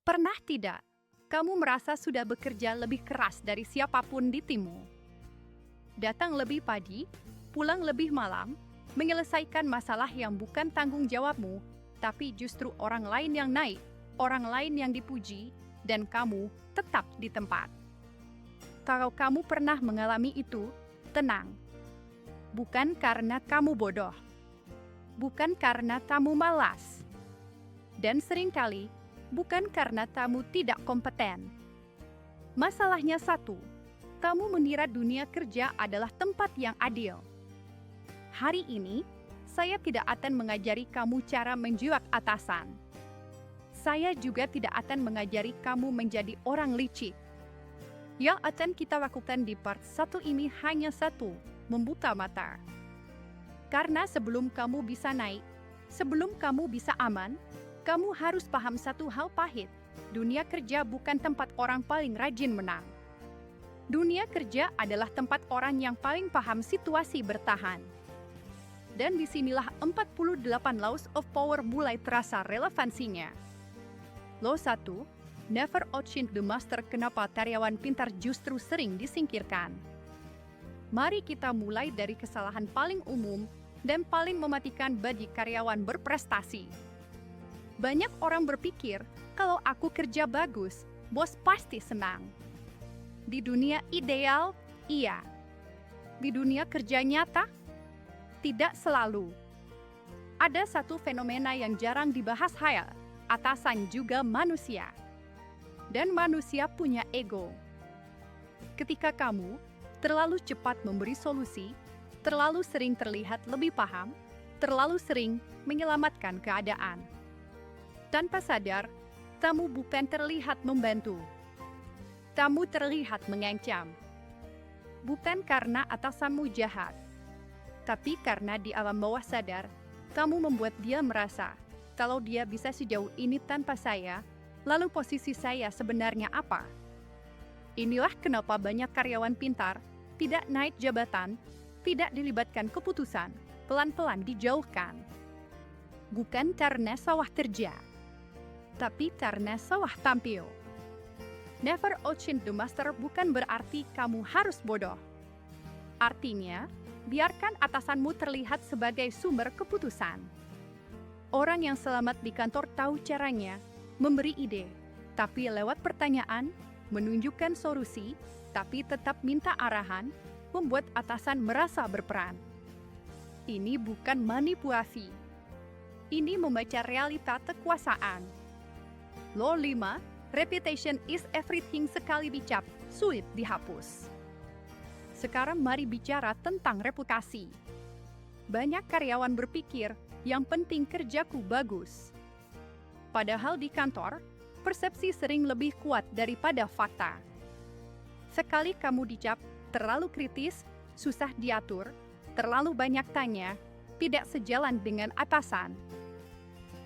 Pernah tidak kamu merasa sudah bekerja lebih keras dari siapapun di timmu? Datang lebih pagi, pulang lebih malam, menyelesaikan masalah yang bukan tanggung jawabmu, tapi justru orang lain yang naik, orang lain yang dipuji, dan kamu tetap di tempat. Kalau kamu pernah mengalami itu, tenang. Bukan karena kamu bodoh. Bukan karena kamu malas. Dan seringkali, bukan karena kamu tidak kompeten. Masalahnya satu, kamu mengira dunia kerja adalah tempat yang adil. Hari ini, saya tidak akan mengajari kamu cara menjuak atasan. Saya juga tidak akan mengajari kamu menjadi orang licik. Yang akan kita lakukan di part 1 ini hanya satu, membuka mata. Karena sebelum kamu bisa naik, sebelum kamu bisa aman, kamu harus paham satu hal pahit. Dunia kerja bukan tempat orang paling rajin menang. Dunia kerja adalah tempat orang yang paling paham situasi bertahan. Dan disinilah 48 Laws of Power mulai terasa relevansinya. Law 1, never outshine the master. Kenapa karyawan pintar justru sering disingkirkan? Mari kita mulai dari kesalahan paling umum dan paling mematikan bagi karyawan berprestasi. Banyak orang berpikir, kalau aku kerja bagus, bos pasti senang. Di dunia ideal, iya. Di dunia kerja nyata, tidak selalu. Ada satu fenomena yang jarang dibahas atasan juga manusia. Dan manusia punya ego. Ketika kamu terlalu cepat memberi solusi, terlalu sering terlihat lebih paham, terlalu sering menyelamatkan keadaan. Tanpa sadar, kamu bukan terlihat membantu. Kamu terlihat mengancam. Bukan karena atasanmu jahat, tapi karena di alam bawah sadar, kamu membuat dia merasa, kalau dia bisa sejauh ini tanpa saya, lalu posisi saya sebenarnya apa? Inilah kenapa banyak karyawan pintar tidak naik jabatan, tidak dilibatkan keputusan, pelan-pelan dijauhkan. Bukan karena sawah kerja, tapi karena sawah tampil. Never outshine the master bukan berarti kamu harus bodoh. Artinya, biarkan atasanmu terlihat sebagai sumber keputusan. Orang yang selamat di kantor tahu caranya, memberi ide, tapi lewat pertanyaan, menunjukkan solusi, tapi tetap minta arahan, membuat atasan merasa berperan. Ini bukan manipulasi. Ini membaca realita kekuasaan. Law 5, reputation is everything. Sekali dicap, sulit dihapus. Sekarang mari bicara tentang reputasi. Banyak karyawan berpikir, yang penting kerjaku bagus. Padahal di kantor, persepsi sering lebih kuat daripada fakta. Sekali kamu dicap terlalu kritis, susah diatur, terlalu banyak tanya, tidak sejalan dengan atasan,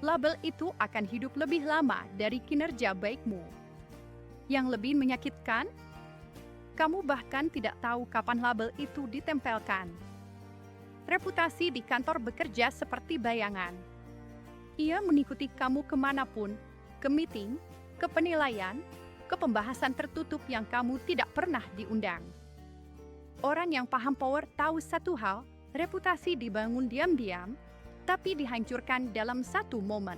label itu akan hidup lebih lama dari kinerja baikmu. Yang lebih menyakitkan, kamu bahkan tidak tahu kapan label itu ditempelkan. Reputasi di kantor bekerja seperti bayangan. Ia mengikuti kamu kemanapun, ke meeting, ke penilaian, ke pembahasan tertutup yang kamu tidak pernah diundang. Orang yang paham power tahu satu hal, reputasi dibangun diam-diam, tapi dihancurkan dalam satu momen.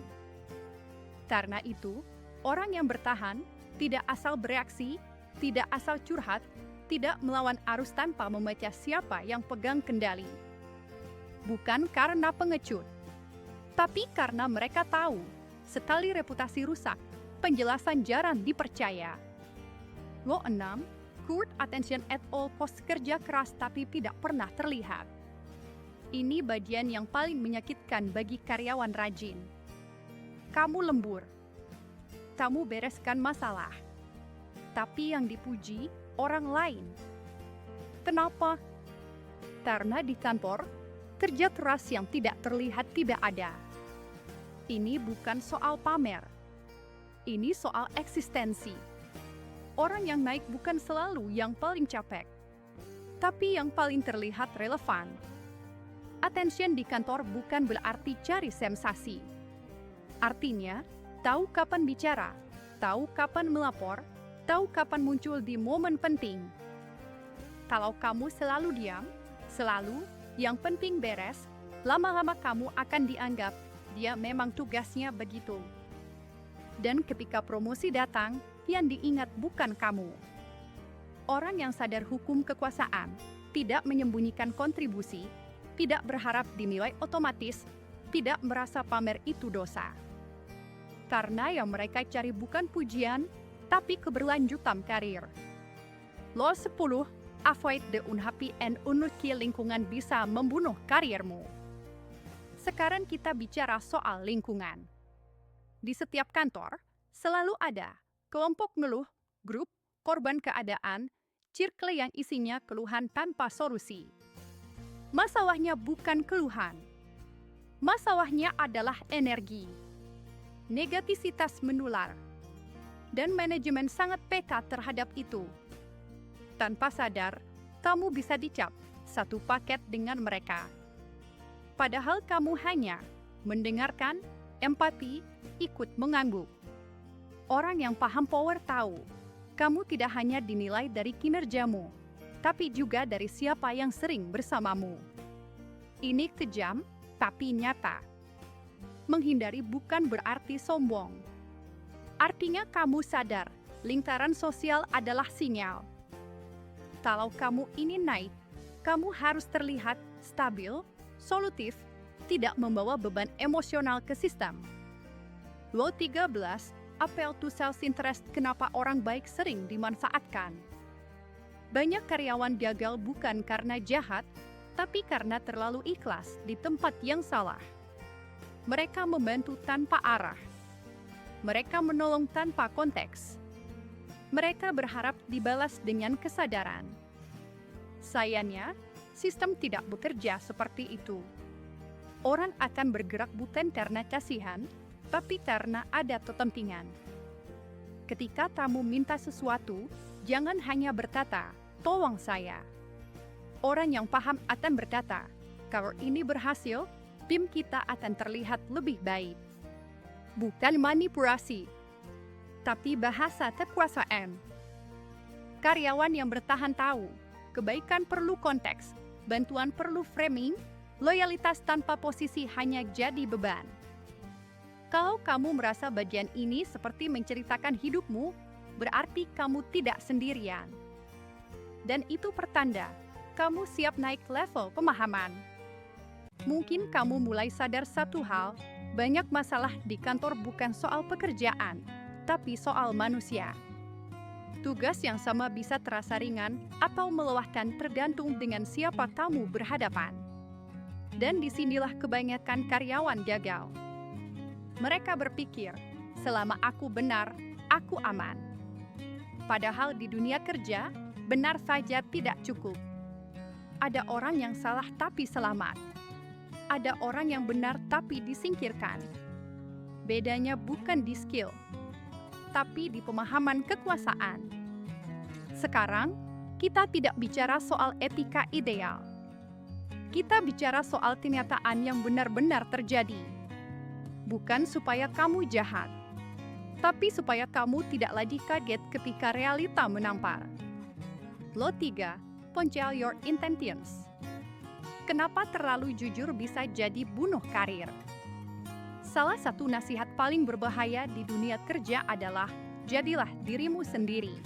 Karena itu, orang yang bertahan tidak asal bereaksi, tidak asal curhat, tidak melawan arus tanpa membaca siapa yang pegang kendali. Bukan karena pengecut, tapi karena mereka tahu, sekali reputasi rusak, penjelasan jarang dipercaya. Law 6, court attention at all cost. Kerja keras tapi tidak pernah terlihat. Ini bagian yang paling menyakitkan bagi karyawan rajin. Kamu lembur. Kamu bereskan masalah. Tapi yang dipuji orang lain. Kenapa? Karena di kantor, kerja keras yang tidak terlihat tidak ada. Ini bukan soal pamer. Ini soal eksistensi. Orang yang naik bukan selalu yang paling capek, tapi yang paling terlihat relevan. Attention di kantor bukan berarti cari sensasi. Artinya, tahu kapan bicara, tahu kapan melapor, tahu kapan muncul di momen penting. Kalau kamu selalu diam, selalu yang penting beres, lama-lama kamu akan dianggap dia memang tugasnya begitu. Dan ketika promosi datang, yang diingat bukan kamu. Orang yang sadar hukum kekuasaan tidak menyembunyikan kontribusi, tidak berharap dinilai otomatis, tidak merasa pamer itu dosa. Karena yang mereka cari bukan pujian, tapi keberlanjutan karir. Law 10, avoid the unhappy and unlucky lingkungan bisa membunuh karirmu. Sekarang kita bicara soal lingkungan. Di setiap kantor, selalu ada kelompok ngeluh, grup, korban keadaan, circle yang isinya keluhan tanpa solusi. Masalahnya bukan keluhan. Masalahnya adalah energi. Negativitas menular. Dan manajemen sangat peka terhadap itu. Tanpa sadar, kamu bisa dicap satu paket dengan mereka. Padahal kamu hanya mendengarkan, empati, ikut mengangguk. Orang yang paham power tahu, kamu tidak hanya dinilai dari kinerjamu, tapi juga dari siapa yang sering bersamamu. Ini kejam, tapi nyata. Menghindari bukan berarti sombong. Artinya kamu sadar, lingkaran sosial adalah sinyal. Kalau kamu ingin naik, kamu harus terlihat stabil, solutif, tidak membawa beban emosional ke sistem. Law 13, apel to self-interest, kenapa orang baik sering dimanfaatkan. Banyak karyawan gagal bukan karena jahat, tapi karena terlalu ikhlas di tempat yang salah. Mereka membantu tanpa arah. Mereka menolong tanpa konteks. Mereka berharap dibalas dengan kesadaran. Sayangnya, sistem tidak bekerja seperti itu. Orang akan bergerak bukan karena kasihan, tapi karena ada kepentingan. Ketika tamu minta sesuatu, jangan hanya berkata, "Tolong saya." Orang yang paham akan berkata, "Kalau ini berhasil, tim kita akan terlihat lebih baik." Bukan manipulasi, tapi bahasa kekuasaan. Karyawan yang bertahan tahu, kebaikan perlu konteks, bantuan perlu framing, loyalitas tanpa posisi hanya jadi beban. Kalau kamu merasa bagian ini seperti menceritakan hidupmu, berarti kamu tidak sendirian. Dan itu pertanda, kamu siap naik level pemahaman. Mungkin kamu mulai sadar satu hal, banyak masalah di kantor bukan soal pekerjaan, tapi soal manusia. Tugas yang sama bisa terasa ringan atau melelahkan tergantung dengan siapa kamu berhadapan. Dan disinilah kebanyakan karyawan gagal. Mereka berpikir, selama aku benar, aku aman. Padahal di dunia kerja, benar saja tidak cukup. Ada orang yang salah tapi selamat. Ada orang yang benar tapi disingkirkan. Bedanya bukan di skill, tapi di pemahaman kekuasaan. Sekarang, kita tidak bicara soal etika ideal. Kita bicara soal kenyataan yang benar-benar terjadi. Bukan supaya kamu jahat, tapi supaya kamu tidak lagi kaget ketika realita menampar. Law 3, conceal your intentions. Kenapa terlalu jujur bisa jadi bunuh karir? Salah satu nasihat paling berbahaya di dunia kerja adalah jadilah dirimu sendiri.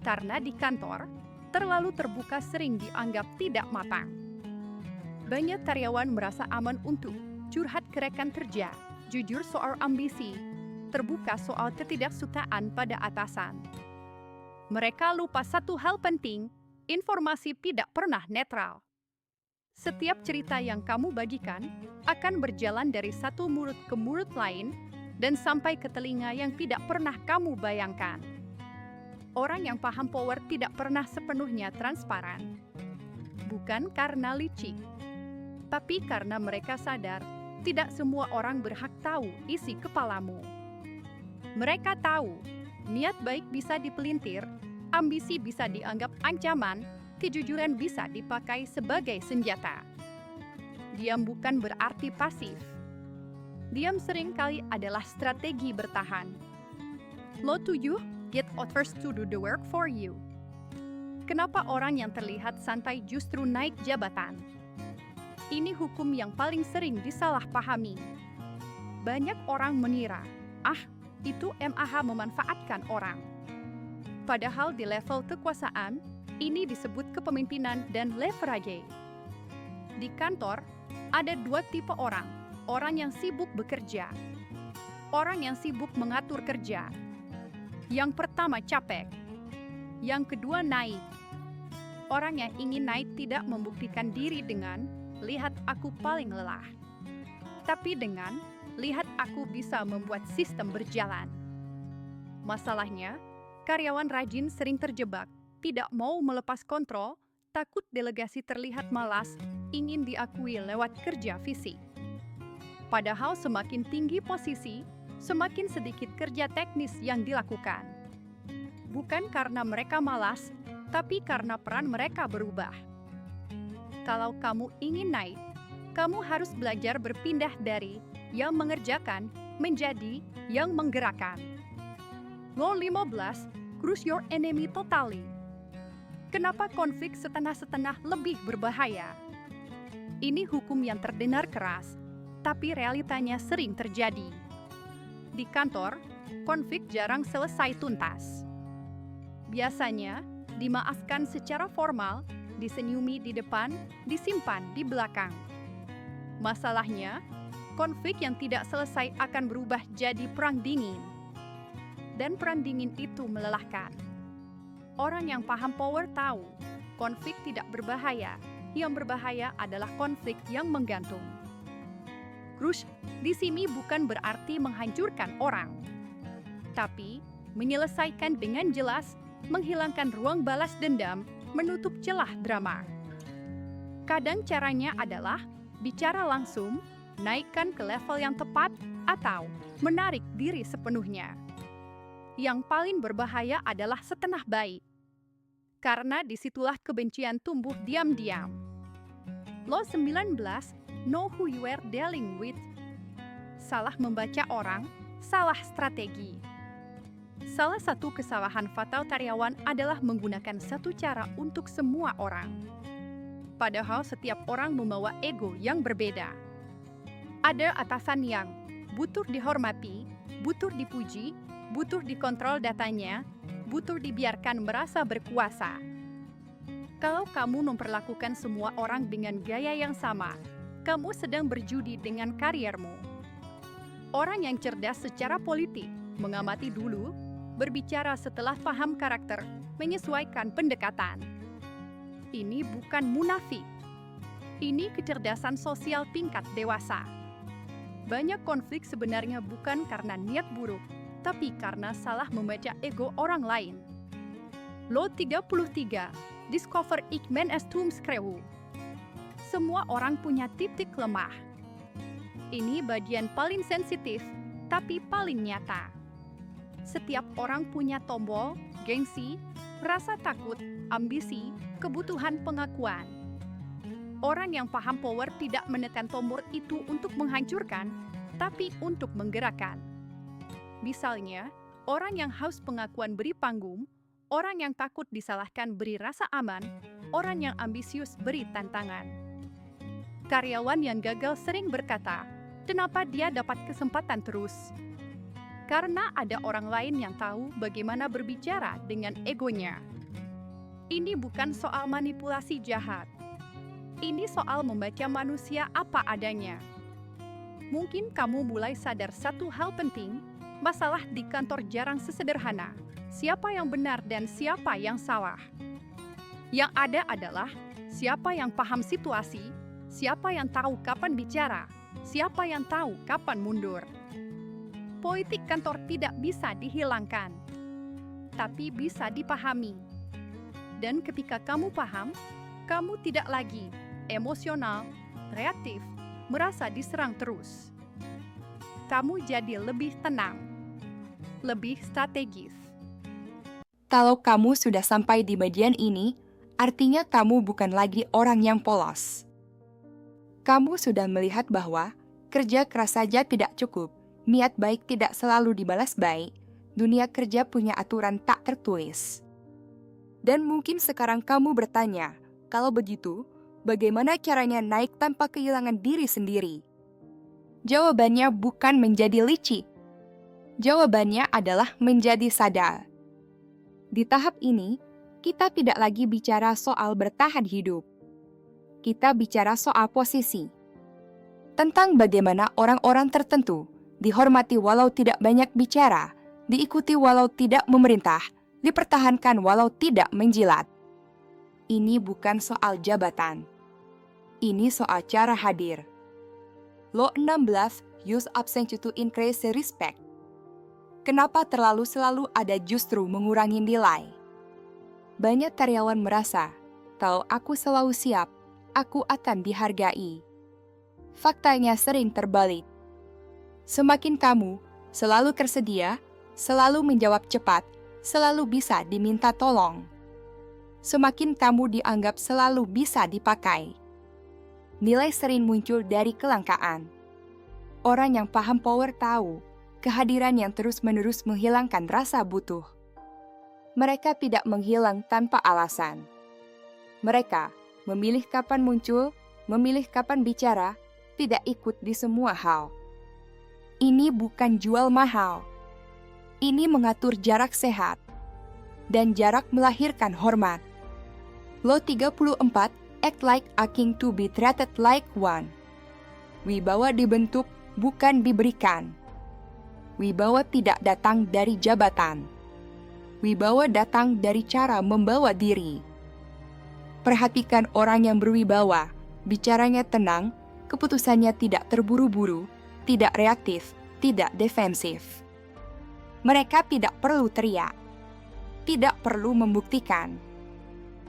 Karena di kantor, terlalu terbuka sering dianggap tidak matang. Banyak karyawan merasa aman untuk curhat ke rekan kerja, jujur soal ambisi, terbuka soal ketidaksukaan pada atasan. Mereka lupa satu hal penting, informasi tidak pernah netral. Setiap cerita yang kamu bagikan akan berjalan dari satu mulut ke mulut lain dan sampai ke telinga yang tidak pernah kamu bayangkan. Orang yang paham power tidak pernah sepenuhnya transparan. Bukan karena licik, tapi karena mereka sadar tidak semua orang berhak tahu isi kepalamu. Mereka tahu, niat baik bisa dipelintir, ambisi bisa dianggap ancaman, kejujuran bisa dipakai sebagai senjata. Diam bukan berarti pasif. Diam seringkali adalah strategi bertahan. Lo 7. Get others to do the work for you. Kenapa orang yang terlihat santai justru naik jabatan? Ini hukum yang paling sering disalahpahami. Banyak orang mengira, itu MAH memanfaatkan orang. Padahal di level kekuasaan, ini disebut kepemimpinan dan leverage. Di kantor, ada 2 tipe orang. Orang yang sibuk bekerja. Orang yang sibuk mengatur kerja. Yang pertama capek. Yang kedua naik. Orang yang ingin naik tidak membuktikan diri dengan lihat aku paling lelah. Tapi dengan lihat aku bisa membuat sistem berjalan. Masalahnya, karyawan rajin sering terjebak, tidak mau melepas kontrol, takut delegasi terlihat malas, ingin diakui lewat kerja fisik. Padahal semakin tinggi posisi, semakin sedikit kerja teknis yang dilakukan. Bukan karena mereka malas, tapi karena peran mereka berubah. Kalau kamu ingin naik, kamu harus belajar berpindah dari yang mengerjakan menjadi yang menggerakkan. Law 15, crush your enemy totally. Kenapa konflik setengah-setengah lebih berbahaya? Ini hukum yang terdengar keras, tapi realitanya sering terjadi. Di kantor, konflik jarang selesai tuntas. Biasanya, dimaafkan secara formal, disenyumi di depan, disimpan di belakang. Masalahnya, konflik yang tidak selesai akan berubah jadi perang dingin. Dan perang dingin itu melelahkan. Orang yang paham power tahu, konflik tidak berbahaya. Yang berbahaya adalah konflik yang menggantung. Crush di sini bukan berarti menghancurkan orang, tapi menyelesaikan dengan jelas, menghilangkan ruang balas dendam, menutup celah drama. Kadang caranya adalah bicara langsung, naikkan ke level yang tepat, atau menarik diri sepenuhnya. Yang paling berbahaya adalah setengah baik, karena disitulah kebencian tumbuh diam-diam. Law 19, know who you are dealing with. Salah membaca orang, salah strategi. Salah satu kesalahan fatal karyawan adalah menggunakan satu cara untuk semua orang. Padahal setiap orang membawa ego yang berbeda. Ada atasan yang butuh dihormati, butuh dipuji, butuh dikontrol datanya, butuh dibiarkan merasa berkuasa. Kalau kamu memperlakukan semua orang dengan gaya yang sama, kamu sedang berjudi dengan kariermu. Orang yang cerdas secara politik, mengamati dulu, berbicara setelah paham karakter, menyesuaikan pendekatan. Ini bukan munafik. Ini kecerdasan sosial tingkat dewasa. Banyak konflik sebenarnya bukan karena niat buruk, tapi karena salah membaca ego orang lain. Law 33, discover each man as tumskrewu. Semua orang punya titik lemah. Ini bagian paling sensitif, tapi paling nyata. Setiap orang punya tombol, gengsi, rasa takut, ambisi, kebutuhan pengakuan. Orang yang paham power tidak menekan tombol itu untuk menghancurkan, tapi untuk menggerakkan. Misalnya, orang yang haus pengakuan beri panggung, orang yang takut disalahkan beri rasa aman, orang yang ambisius beri tantangan. Karyawan yang gagal sering berkata, kenapa dia dapat kesempatan terus? Karena ada orang lain yang tahu bagaimana berbicara dengan egonya. Ini bukan soal manipulasi jahat. Ini soal membaca manusia apa adanya. Mungkin kamu mulai sadar satu hal penting, masalah di kantor jarang sesederhana. Siapa yang benar dan siapa yang salah. Yang ada adalah siapa yang paham situasi, siapa yang tahu kapan bicara, siapa yang tahu kapan mundur. Politik kantor tidak bisa dihilangkan, tapi bisa dipahami. Dan ketika kamu paham, kamu tidak lagi emosional, reaktif, merasa diserang terus. Kamu jadi lebih tenang, lebih strategis. Kalau kamu sudah sampai di bagian ini, artinya kamu bukan lagi orang yang polos. Kamu sudah melihat bahwa kerja keras saja tidak cukup. Niat baik tidak selalu dibalas baik, Dunia kerja punya aturan tak tertulis. Dan mungkin sekarang kamu bertanya, kalau begitu, bagaimana caranya naik tanpa kehilangan diri sendiri? Jawabannya bukan menjadi licik. Jawabannya adalah menjadi sadar. Di tahap ini, kita tidak lagi bicara soal bertahan hidup. Kita bicara soal posisi. Tentang bagaimana orang-orang tertentu dihormati walau tidak banyak bicara, diikuti walau tidak memerintah, dipertahankan walau tidak menjilat. Ini bukan soal jabatan. Ini soal cara hadir. Law 16, use absentia to increase respect. Kenapa selalu ada justru mengurangi nilai? Banyak karyawan merasa, kalau aku selalu siap, aku akan dihargai. Faktanya sering terbalik. Semakin kamu selalu tersedia, selalu menjawab cepat, selalu bisa diminta tolong, semakin kamu dianggap selalu bisa dipakai. Nilai sering muncul dari kelangkaan. Orang yang paham power tahu, kehadiran yang terus-menerus menghilangkan rasa butuh. Mereka tidak menghilang tanpa alasan. Mereka memilih kapan muncul, memilih kapan bicara, tidak ikut di semua hal. Ini bukan jual mahal. Ini mengatur jarak sehat. Dan jarak melahirkan hormat. Law 34, act like a king to be treated like one. Wibawa dibentuk, bukan diberikan. Wibawa tidak datang dari jabatan. Wibawa datang dari cara membawa diri. Perhatikan orang yang berwibawa, bicaranya tenang, keputusannya tidak terburu-buru, tidak reaktif, tidak defensif. Mereka tidak perlu teriak, tidak perlu membuktikan.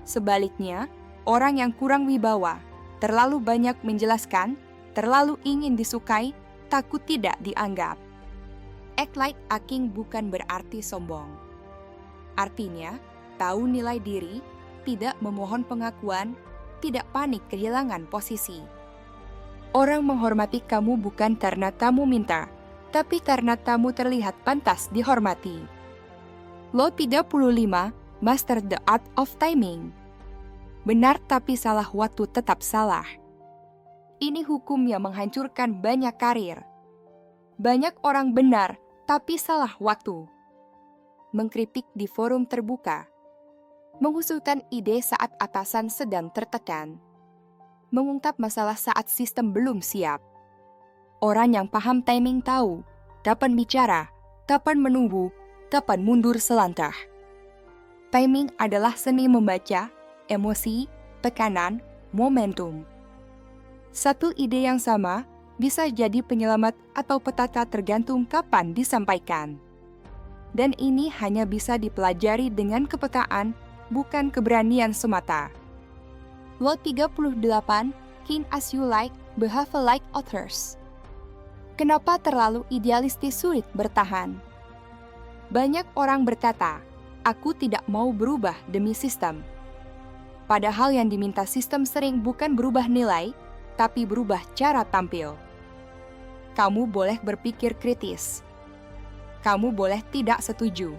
Sebaliknya, orang yang kurang wibawa, terlalu banyak menjelaskan, terlalu ingin disukai, takut tidak dianggap. Act like a king bukan berarti sombong. Artinya, tahu nilai diri, tidak memohon pengakuan, tidak panik kehilangan posisi. Orang menghormati kamu bukan karena kamu minta, tapi karena kamu terlihat pantas dihormati. Law 35, master the art of timing. Benar tapi salah waktu tetap salah. Ini hukum yang menghancurkan banyak karir. Banyak orang benar tapi salah waktu. Mengkritik di forum terbuka. Mengusulkan ide saat atasan sedang tertekan. Mengungkap masalah saat sistem belum siap. Orang yang paham timing tahu kapan bicara, kapan menunggu, kapan mundur selangkah. Timing adalah seni membaca emosi, tekanan, momentum. Satu ide yang sama bisa jadi penyelamat atau petaka tergantung kapan disampaikan. Dan ini hanya bisa dipelajari dengan kepekaan, bukan keberanian semata. Law 38, think as you like, behave like others. Kenapa terlalu idealistis sulit bertahan? Banyak orang berkata, aku tidak mau berubah demi sistem. Padahal yang diminta sistem sering bukan berubah nilai, tapi berubah cara tampil. Kamu boleh berpikir kritis. Kamu boleh tidak setuju.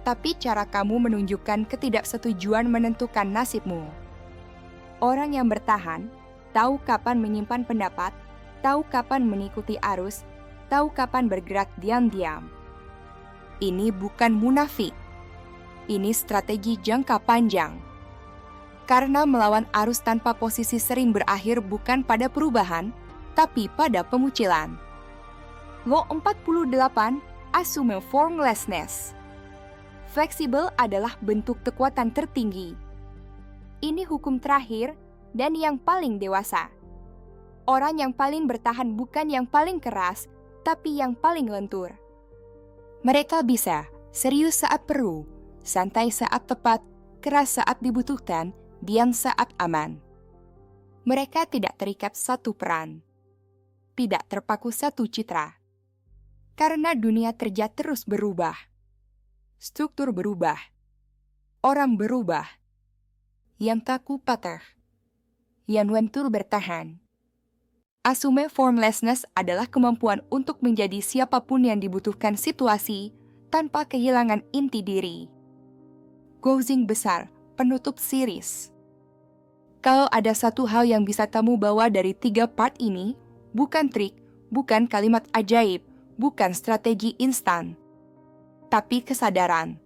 Tapi cara kamu menunjukkan ketidaksetujuan menentukan nasibmu. Orang yang bertahan, tahu kapan menyimpan pendapat, tahu kapan mengikuti arus, tahu kapan bergerak diam-diam. Ini bukan munafik. Ini strategi jangka panjang. Karena melawan arus tanpa posisi sering berakhir bukan pada perubahan, tapi pada pemucilan. Law 48, assume formlessness. Fleksibel adalah bentuk kekuatan tertinggi. Ini hukum terakhir dan yang paling dewasa. Orang yang paling bertahan bukan yang paling keras, tapi yang paling lentur. Mereka bisa serius saat perlu, santai saat tepat, keras saat dibutuhkan, diam saat aman. Mereka tidak terikat satu peran, tidak terpaku satu citra. Karena dunia kerja terus berubah. Struktur berubah. Orang berubah. Yang kaku patah. Yang lentur bertahan. Assume formlessness adalah kemampuan untuk menjadi siapapun yang dibutuhkan situasi, tanpa kehilangan inti diri. Closing besar, penutup series. Kalau ada satu hal yang bisa kamu bawa dari 3 part ini, bukan trik, bukan kalimat ajaib, bukan strategi instan, tapi kesadaran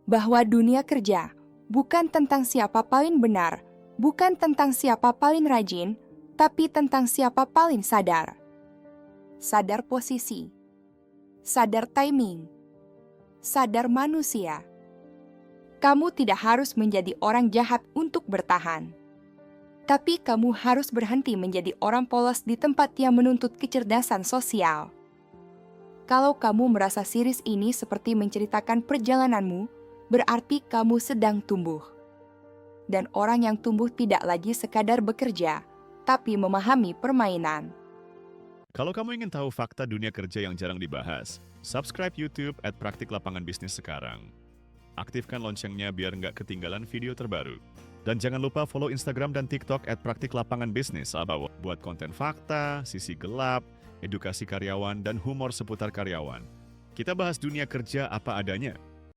bahwa dunia kerja bukan tentang siapa paling benar, bukan tentang siapa paling rajin, tapi tentang siapa paling sadar. Sadar posisi, sadar timing, sadar manusia. Kamu tidak harus menjadi orang jahat untuk bertahan. Tapi kamu harus berhenti menjadi orang polos di tempat yang menuntut kecerdasan sosial. Kalau kamu merasa series ini seperti menceritakan perjalananmu, berarti kamu sedang tumbuh. Dan orang yang tumbuh tidak lagi sekadar bekerja, tapi memahami permainan. Kalau kamu ingin tahu fakta dunia kerja yang jarang dibahas, subscribe YouTube @Praktik Lapangan Bisnis sekarang. Aktifkan loncengnya biar nggak ketinggalan video terbaru. Dan jangan lupa follow Instagram dan TikTok @Praktik Lapangan Bisnis buat konten fakta, sisi gelap, edukasi karyawan, dan humor seputar karyawan. Kita bahas dunia kerja apa adanya.